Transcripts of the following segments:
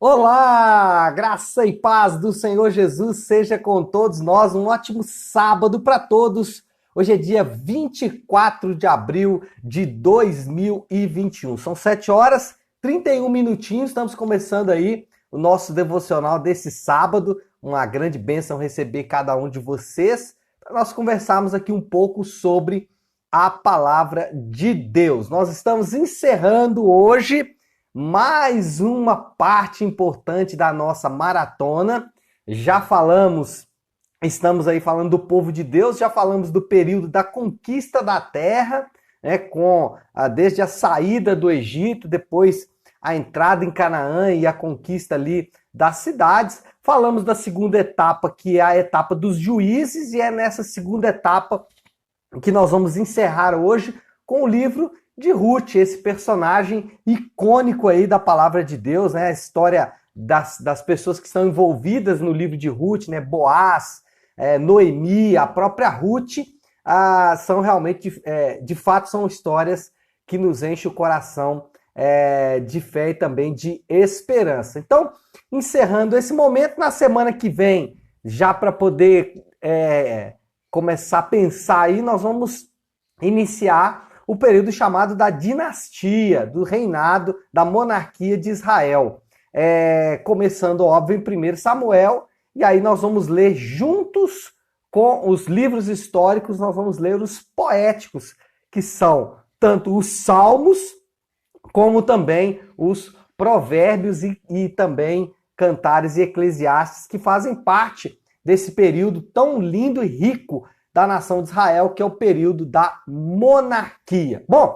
Olá, graça e paz do Senhor Jesus seja com todos nós. Um ótimo sábado para todos. Hoje é dia 24 de abril de 2021. São 7 horas, 31 minutinhos. Estamos começando aí o nosso devocional desse sábado. Uma grande bênção receber cada um de vocês para nós conversarmos aqui um pouco sobre a palavra de Deus. Nós estamos encerrando hoje mais uma parte importante da nossa maratona. Já falamos, estamos aí falando do povo de Deus, já falamos do período da conquista da terra, né, desde a saída do Egito, depois a entrada em Canaã e a conquista ali das cidades. Falamos da segunda etapa, que é a etapa dos juízes, e é nessa segunda etapa que nós vamos encerrar hoje com o livro de Ruth, esse personagem icônico aí da palavra de Deus, né? A história das pessoas que estão envolvidas no livro de Ruth, né? Boaz, Noemi, a própria Ruth, são realmente, de fato, são histórias que nos enchem o coração de fé e também de esperança. Então, encerrando esse momento, na semana que vem, já para poder começar a pensar aí, nós vamos iniciar o período chamado da dinastia, do reinado, da monarquia de Israel. Começando, óbvio, em 1 Samuel, e aí nós vamos ler juntos com os livros históricos, nós vamos ler os poéticos, que são tanto os salmos, como também os provérbios e também cantares e eclesiastes, que fazem parte desse período tão lindo e rico da nação de Israel, que é o período da monarquia. Bom,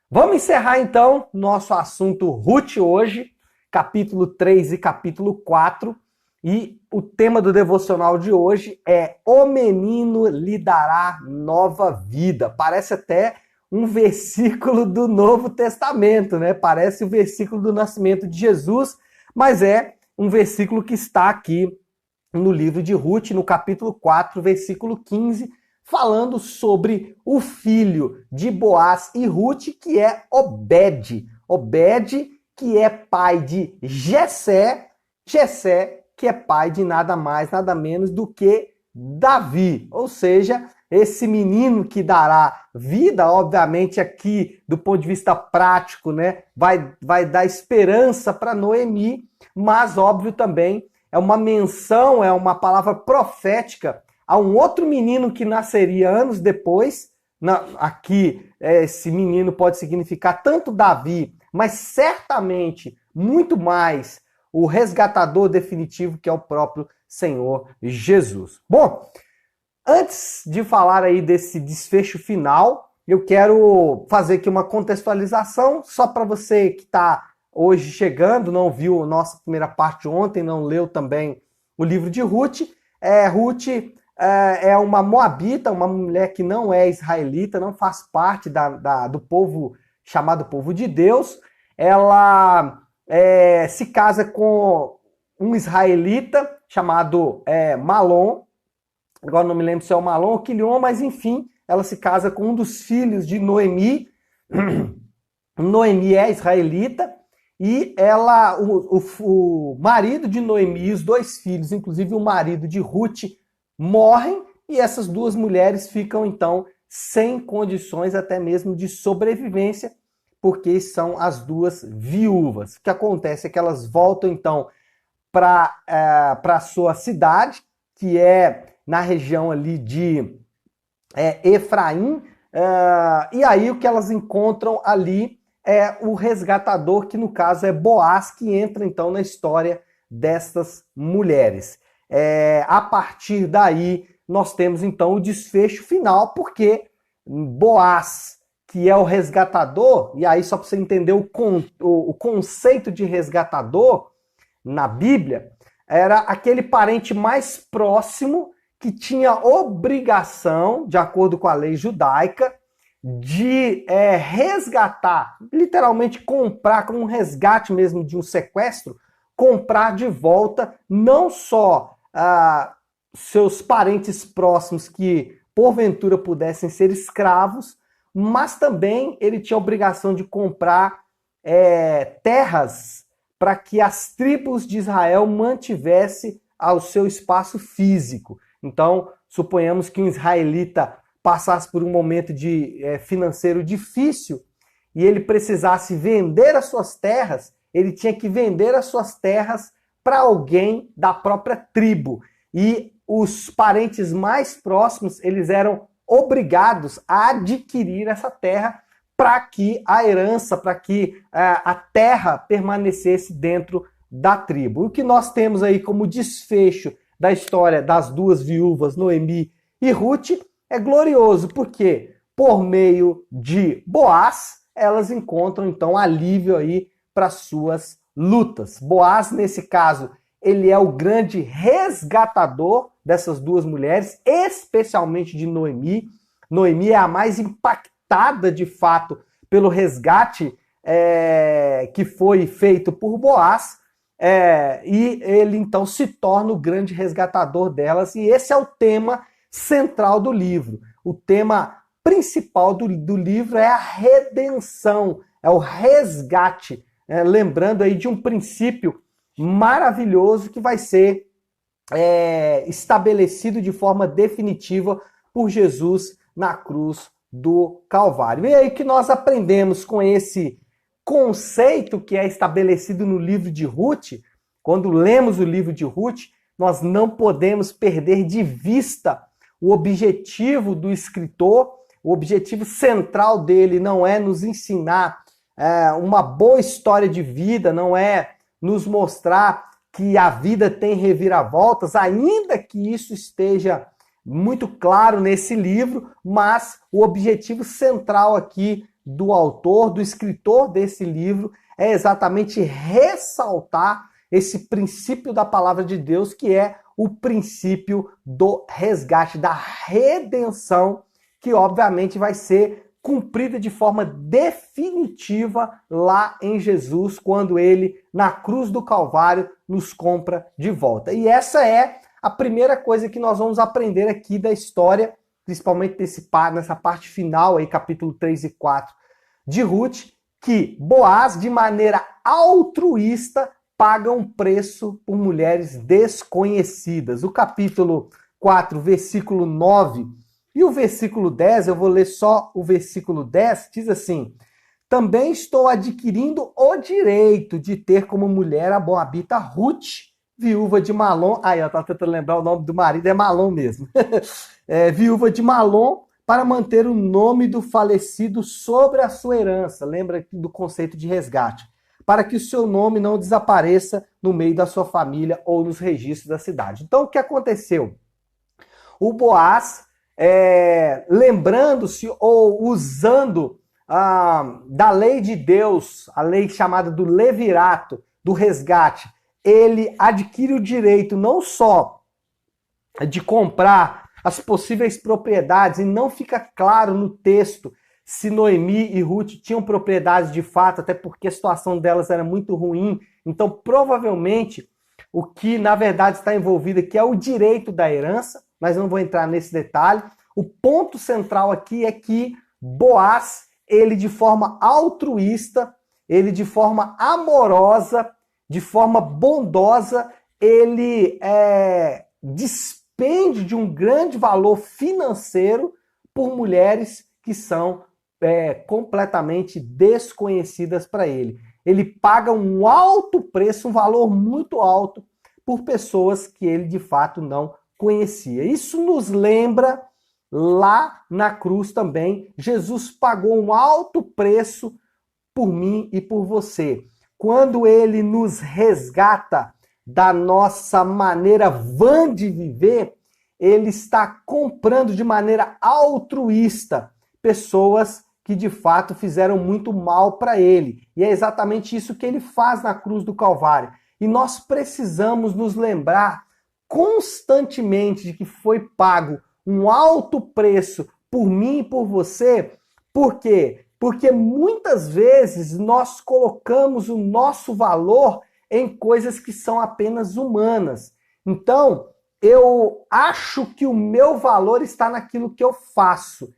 vamos encerrar então nosso assunto Ruth hoje, capítulo 3 e capítulo 4, e o tema do devocional de hoje é O Menino lhe dará nova vida. Parece até um versículo do Novo Testamento, né? Parece o versículo do nascimento de Jesus, mas é um versículo que está aqui no livro de Ruth, no capítulo 4, versículo 15, falando sobre o filho de Boaz e Ruth, que é Obed. Obed, que é pai de Jessé, Jessé, que é pai de nada mais, nada menos do que Davi. Ou seja, esse menino que dará vida, obviamente aqui do ponto de vista prático, né, vai dar esperança para Noemi, mas óbvio também é uma menção, é uma palavra profética a um outro menino que nasceria anos depois. Aqui, esse menino pode significar tanto Davi, mas certamente muito mais o resgatador definitivo, que é o próprio Senhor Jesus. Bom, antes de falar aí desse desfecho final, eu quero fazer aqui uma contextualização, só para você que está hoje chegando, não viu a nossa primeira parte ontem, não leu também o livro de Ruth. Ruth é uma moabita, uma mulher que não é israelita, não faz parte do povo chamado povo de Deus. Ela se casa com um israelita chamado Malom. Agora não me lembro se é o Malom ou Quilion, mas enfim, ela se casa com um dos filhos de Noemi. Noemi é israelita. E o marido de Noemi e os dois filhos, inclusive o marido de Ruth, morrem, e essas duas mulheres ficam, então, sem condições até mesmo de sobrevivência, porque são as duas viúvas. O que acontece é que elas voltam, então, para a sua cidade, que é na região ali de Efraim, e aí o que elas encontram ali é o resgatador, que no caso é Boaz, que entra então na história destas mulheres. A partir daí, nós temos então o desfecho final, porque Boaz, que é o resgatador, e aí só para você entender o conceito de resgatador na Bíblia, era aquele parente mais próximo que tinha obrigação, de acordo com a lei judaica, de resgatar, literalmente comprar, como um resgate mesmo de um sequestro, comprar de volta não só seus parentes próximos que porventura pudessem ser escravos, mas também ele tinha a obrigação de comprar terras para que as tribos de Israel mantivessem o seu espaço físico. Então, suponhamos que um israelita passasse por um momento financeiro difícil e ele precisasse vender as suas terras, ele tinha que vender as suas terras para alguém da própria tribo. E os parentes mais próximos, eles eram obrigados a adquirir essa terra para que a herança, para que a terra permanecesse dentro da tribo. O que nós temos aí como desfecho da história das duas viúvas, Noemi e Ruth, é glorioso, porque por meio de Boaz, elas encontram então alívio aí para suas lutas. Boaz, nesse caso, ele é o grande resgatador dessas duas mulheres, especialmente de Noemi. Noemi é a mais impactada, de fato, pelo resgate que foi feito por Boaz, e ele então se torna o grande resgatador delas, e esse é o tema central do livro. O tema principal do livro é a redenção, é o resgate, lembrando aí de um princípio maravilhoso que vai ser estabelecido de forma definitiva por Jesus na cruz do Calvário. E aí que nós aprendemos com esse conceito que é estabelecido no livro de Ruth. Quando lemos o livro de Ruth, nós não podemos perder de vista o objetivo do escritor. O objetivo central dele não é nos ensinar uma boa história de vida, não é nos mostrar que a vida tem reviravoltas, ainda que isso esteja muito claro nesse livro, mas o objetivo central aqui do autor, do escritor desse livro, é exatamente ressaltar esse princípio da palavra de Deus, que é o princípio do resgate, da redenção, que obviamente vai ser cumprida de forma definitiva lá em Jesus, quando ele, na cruz do Calvário, nos compra de volta. E essa é a primeira coisa que nós vamos aprender aqui da história, principalmente nessa parte final, aí, capítulo 3 e 4 de Ruth, que Boaz, de maneira altruísta, paga um preço por mulheres desconhecidas. O capítulo 4, versículo 9 e o versículo 10, eu vou ler só o versículo 10, diz assim: também estou adquirindo o direito de ter como mulher a moabita Ruth, viúva de Malom. Aí, eu estava tentando lembrar o nome do marido, é Malom mesmo. Viúva de Malom, para manter o nome do falecido sobre a sua herança. Lembra do conceito de resgate. Para que o seu nome não desapareça no meio da sua família ou nos registros da cidade. Então, o que aconteceu? O Boaz, lembrando-se ou usando da lei de Deus, a lei chamada do levirato, do resgate, ele adquire o direito não só de comprar as possíveis propriedades, e não fica claro no texto se Noemi e Ruth tinham propriedades de fato, até porque a situação delas era muito ruim. Então, provavelmente, o que na verdade está envolvido aqui é o direito da herança, mas não vou entrar nesse detalhe. O ponto central aqui é que Boaz, ele de forma altruísta, ele de forma amorosa, de forma bondosa, ele despende de um grande valor financeiro por mulheres que são completamente desconhecidas para ele. Ele paga um alto preço, um valor muito alto, por pessoas que ele de fato não conhecia. Isso nos lembra lá na cruz também. Jesus pagou um alto preço por mim e por você. Quando ele nos resgata da nossa maneira vã de viver, ele está comprando de maneira altruísta pessoas que de fato fizeram muito mal para ele. E é exatamente isso que ele faz na cruz do Calvário. E nós precisamos nos lembrar constantemente de que foi pago um alto preço por mim e por você. Por quê? Porque muitas vezes nós colocamos o nosso valor em coisas que são apenas humanas. Então, eu acho que o meu valor está naquilo que eu faço.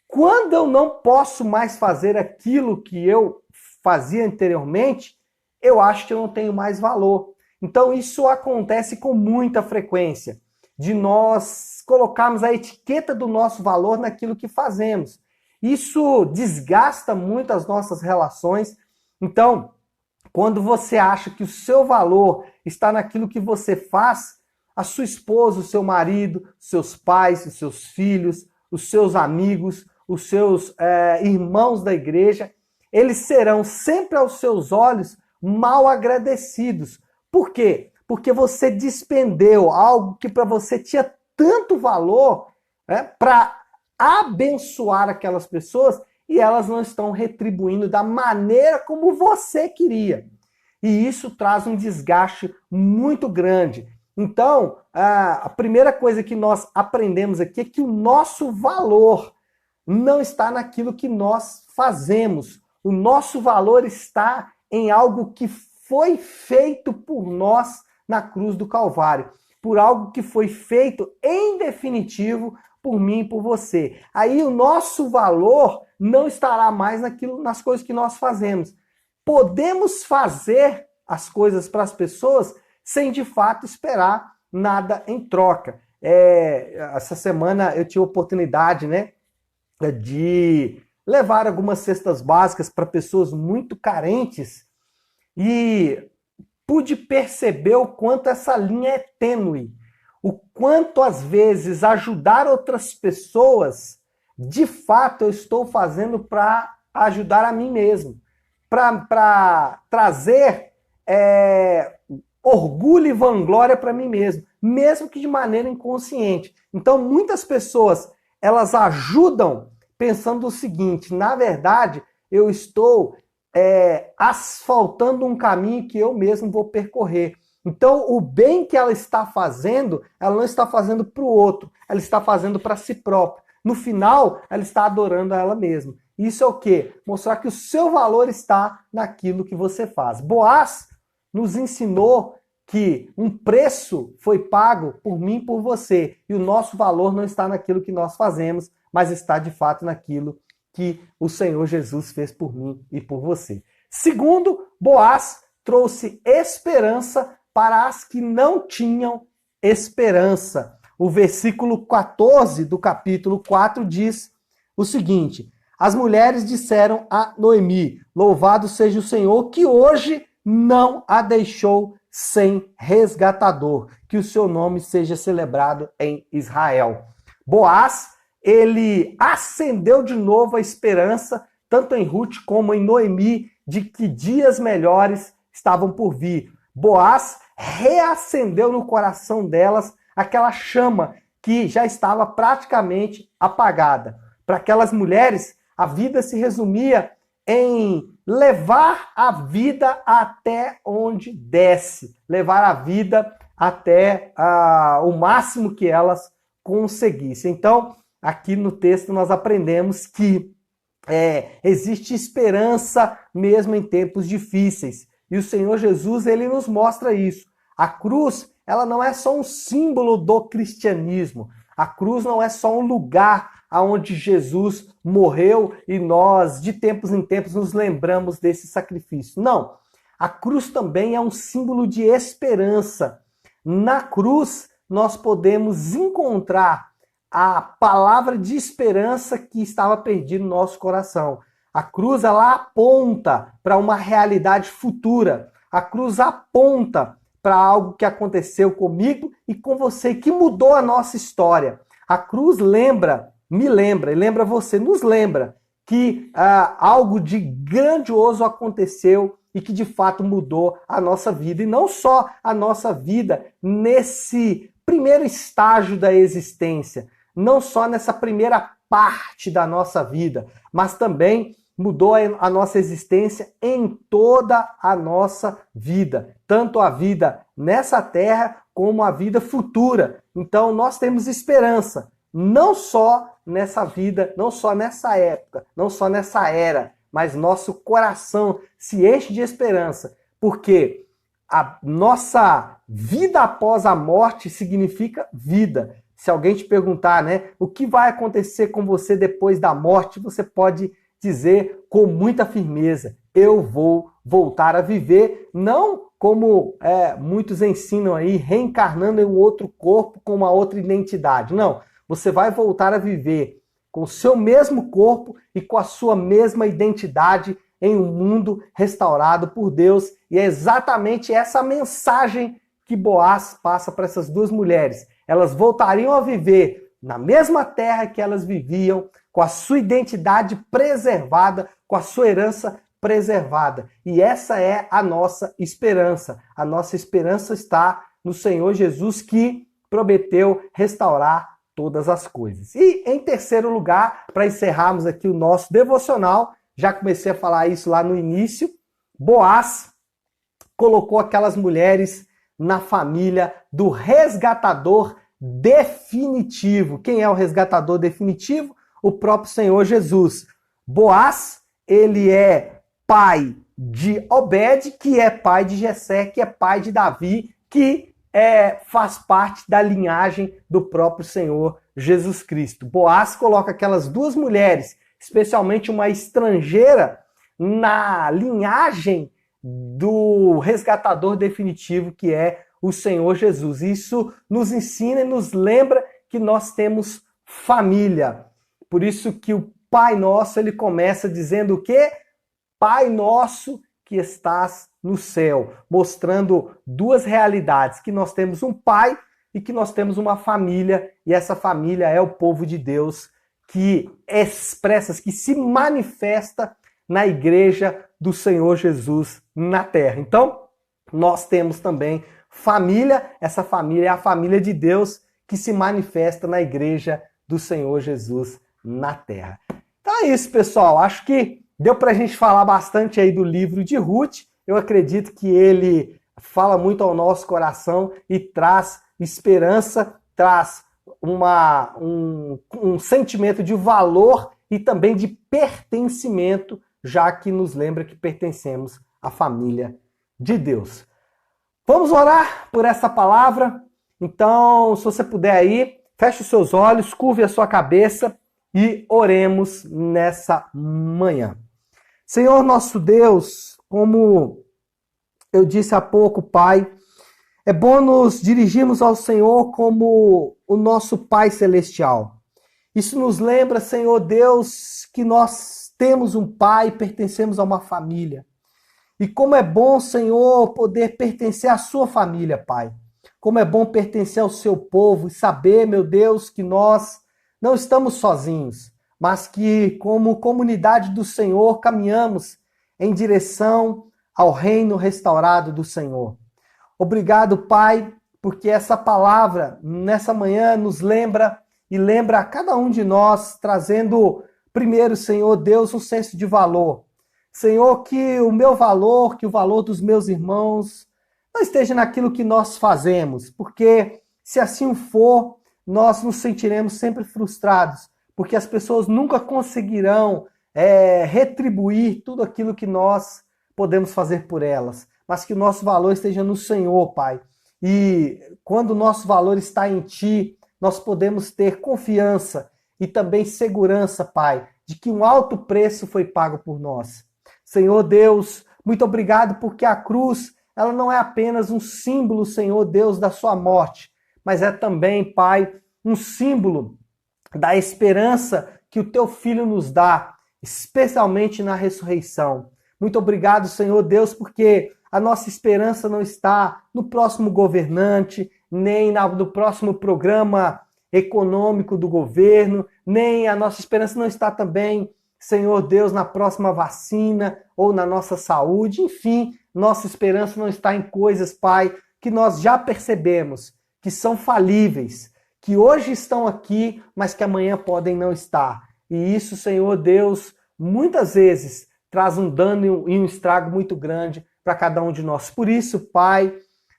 Quando eu não posso mais fazer aquilo que eu fazia anteriormente, eu acho que eu não tenho mais valor. Então isso acontece com muita frequência, de nós colocarmos a etiqueta do nosso valor naquilo que fazemos. Isso desgasta muito as nossas relações. Então, quando você acha que o seu valor está naquilo que você faz, a sua esposa, o seu marido, seus pais, os seus filhos, os seus amigos, os seus irmãos da igreja, eles serão sempre aos seus olhos mal agradecidos. Por quê? Porque você despendeu algo que para você tinha tanto valor, para abençoar aquelas pessoas, e elas não estão retribuindo da maneira como você queria. E isso traz um desgaste muito grande. Então, a primeira coisa que nós aprendemos aqui é que o nosso valor não está naquilo que nós fazemos. O nosso valor está em algo que foi feito por nós na cruz do Calvário, por algo que foi feito em definitivo por mim e por você. Aí o nosso valor não estará mais nas coisas que nós fazemos. Podemos fazer as coisas para as pessoas sem de fato esperar nada em troca. Essa semana eu tive a oportunidade, de levar algumas cestas básicas para pessoas muito carentes e pude perceber o quanto essa linha é tênue, o quanto às vezes ajudar outras pessoas, de fato eu estou fazendo para ajudar a mim mesmo, para trazer orgulho e vanglória para mim mesmo que de maneira inconsciente. Então muitas pessoas, elas ajudam pensando o seguinte: na verdade eu estou asfaltando um caminho que eu mesmo vou percorrer. Então, o bem que ela está fazendo, ela não está fazendo para o outro, ela está fazendo para si própria. No final, ela está adorando a ela mesma. Isso é o quê? Mostrar que o seu valor está naquilo que você faz. Boaz nos ensinou que um preço foi pago por mim e por você, e o nosso valor não está naquilo que nós fazemos, mas está de fato naquilo que o Senhor Jesus fez por mim e por você. Segundo, Boaz trouxe esperança para as que não tinham esperança. O versículo 14 do capítulo 4 diz o seguinte: as mulheres disseram a Noemi: louvado seja o Senhor que hoje não a deixou sem resgatador, que o seu nome seja celebrado em Israel. Boaz, ele acendeu de novo a esperança, tanto em Ruth como em Noemi, de que dias melhores estavam por vir. Boaz reacendeu no coração delas aquela chama que já estava praticamente apagada. Para aquelas mulheres, a vida se resumia em levar a vida até onde desce, levar a vida até o máximo que elas conseguissem. Então, aqui no texto nós aprendemos que existe esperança mesmo em tempos difíceis. E o Senhor Jesus, ele nos mostra isso. A cruz, ela não é só um símbolo do cristianismo. A cruz não é só um lugar onde Jesus morreu e nós, de tempos em tempos, nos lembramos desse sacrifício. Não. A cruz também é um símbolo de esperança. Na cruz, nós podemos encontrar a palavra de esperança que estava perdida no nosso coração. A cruz, ela aponta para uma realidade futura. A cruz aponta para algo que aconteceu comigo e com você, que mudou a nossa história. A cruz me lembra, e lembra você, nos lembra que algo de grandioso aconteceu e que de fato mudou a nossa vida. E não só a nossa vida nesse primeiro estágio da existência, não só nessa primeira parte da nossa vida, mas também mudou a nossa existência em toda a nossa vida, tanto a vida nessa terra como a vida futura. Então nós temos esperança, não só nessa vida, não só nessa época, não só nessa era, mas nosso coração se enche de esperança, porque a nossa vida após a morte significa vida. Se alguém te perguntar, o que vai acontecer com você depois da morte, você pode dizer com muita firmeza: eu vou voltar a viver, não como muitos ensinam aí, reencarnando em um outro corpo com uma outra identidade. Não, você vai voltar a viver com o seu mesmo corpo e com a sua mesma identidade em um mundo restaurado por Deus. E é exatamente essa mensagem que Boaz passa para essas duas mulheres. Elas voltariam a viver na mesma terra que elas viviam, com a sua identidade preservada, com a sua herança preservada. E essa é a nossa esperança. A nossa esperança está no Senhor Jesus, que prometeu restaurar todas as coisas. E em terceiro lugar, para encerrarmos aqui o nosso devocional, já comecei a falar isso lá no início, Boaz colocou aquelas mulheres na família do resgatador definitivo. Quem é o resgatador definitivo? O próprio Senhor Jesus. Boaz, ele é pai de Obed, que é pai de Jessé, que é pai de Davi, que faz parte da linhagem do próprio Senhor Jesus Cristo. Boaz coloca aquelas duas mulheres, especialmente uma estrangeira, na linhagem do resgatador definitivo, que é o Senhor Jesus. Isso nos ensina e nos lembra que nós temos família. Por isso que o Pai Nosso, ele começa dizendo o quê? Pai Nosso que estás no céu, mostrando duas realidades, que nós temos um pai e que nós temos uma família, e essa família é o povo de Deus, que expressa, que se manifesta na igreja do Senhor Jesus na terra. Então, nós temos também família, essa família é a família de Deus que se manifesta na igreja do Senhor Jesus na terra. Então é isso, pessoal. Acho que deu para a gente falar bastante aí do livro de Ruth. Eu acredito que ele fala muito ao nosso coração e traz esperança, traz um sentimento de valor e também de pertencimento, já que nos lembra que pertencemos à família de Deus. Vamos orar por essa palavra? Então, se você puder aí, feche os seus olhos, curve a sua cabeça e oremos nessa manhã. Senhor nosso Deus, como eu disse há pouco, Pai, é bom nos dirigirmos ao Senhor como o nosso Pai Celestial. Isso nos lembra, Senhor Deus, que nós temos um Pai, pertencemos a uma família. E como é bom, Senhor, poder pertencer à sua família, Pai. Como é bom pertencer ao seu povo e saber, meu Deus, que nós não estamos sozinhos, mas que, como comunidade do Senhor, caminhamos em direção ao reino restaurado do Senhor. Obrigado, Pai, porque essa palavra, nessa manhã, nos lembra e lembra a cada um de nós, trazendo, primeiro, Senhor Deus, um senso de valor. Senhor, que o meu valor, que o valor dos meus irmãos não esteja naquilo que nós fazemos, porque se assim for, nós nos sentiremos sempre frustrados, porque as pessoas nunca conseguirão retribuir tudo aquilo que nós podemos fazer por elas, mas que o nosso valor esteja no Senhor, Pai. E quando o nosso valor está em Ti, nós podemos ter confiança e também segurança, Pai, de que um alto preço foi pago por nós. Senhor Deus, muito obrigado porque a cruz, ela não é apenas um símbolo, Senhor Deus, da sua morte, mas é também, Pai, um símbolo da esperança que o Teu Filho nos dá, especialmente na ressurreição. Muito obrigado, Senhor Deus, porque a nossa esperança não está no próximo governante, nem no próximo programa econômico do governo, nem a nossa esperança não está também, Senhor Deus, na próxima vacina ou na nossa saúde. Enfim, nossa esperança não está em coisas, Pai, que nós já percebemos que são falíveis, que hoje estão aqui, mas que amanhã podem não estar. E isso, Senhor Deus, muitas vezes traz um dano e um estrago muito grande para cada um de nós. Por isso, Pai,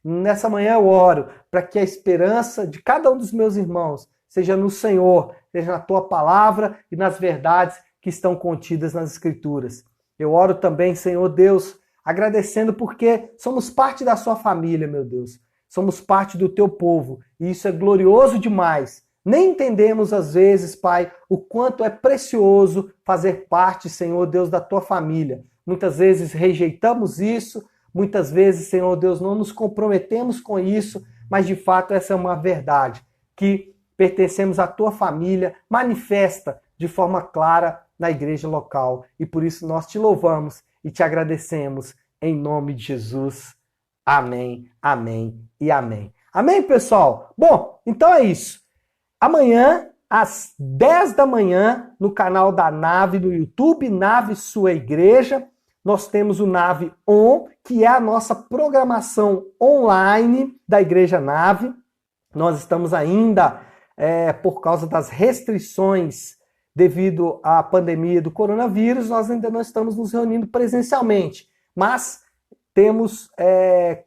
nessa manhã eu oro para que a esperança de cada um dos meus irmãos seja no Senhor, seja na Tua palavra e nas verdades que estão contidas nas Escrituras. Eu oro também, Senhor Deus, agradecendo porque somos parte da Sua família, meu Deus. Somos parte do Teu povo e isso é glorioso demais Nem entendemos, às vezes, Pai, o quanto é precioso fazer parte, Senhor Deus, da tua família. Muitas vezes rejeitamos isso, muitas vezes, Senhor Deus, não nos comprometemos com isso, mas de fato essa é uma verdade, que pertencemos à tua família, manifesta de forma clara na igreja local. E por isso nós te louvamos e te agradecemos em nome de Jesus. Amém, amém e amém. Amém, pessoal? Bom, então é isso. Amanhã, às 10 da manhã, no canal da Nave no YouTube, Nave Sua Igreja, nós temos o Nave On, que é a nossa programação online da Igreja Nave. Nós estamos ainda, por causa das restrições devido à pandemia do coronavírus, nós ainda não estamos nos reunindo presencialmente, mas temos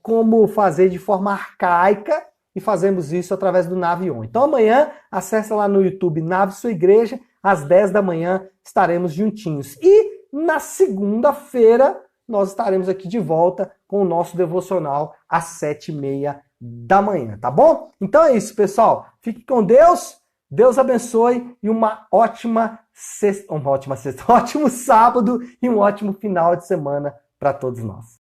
como fazer de forma arcaica e fazemos isso através do Nave On. Então amanhã, acessa lá no YouTube Nave Sua Igreja, às 10 da manhã estaremos juntinhos. E na segunda-feira nós estaremos aqui de volta com o nosso devocional às 7h30 da manhã, tá bom? Então é isso, pessoal. Fique com Deus, Deus abençoe e uma ótima sexta, um ótimo sábado e um ótimo final de semana para todos nós.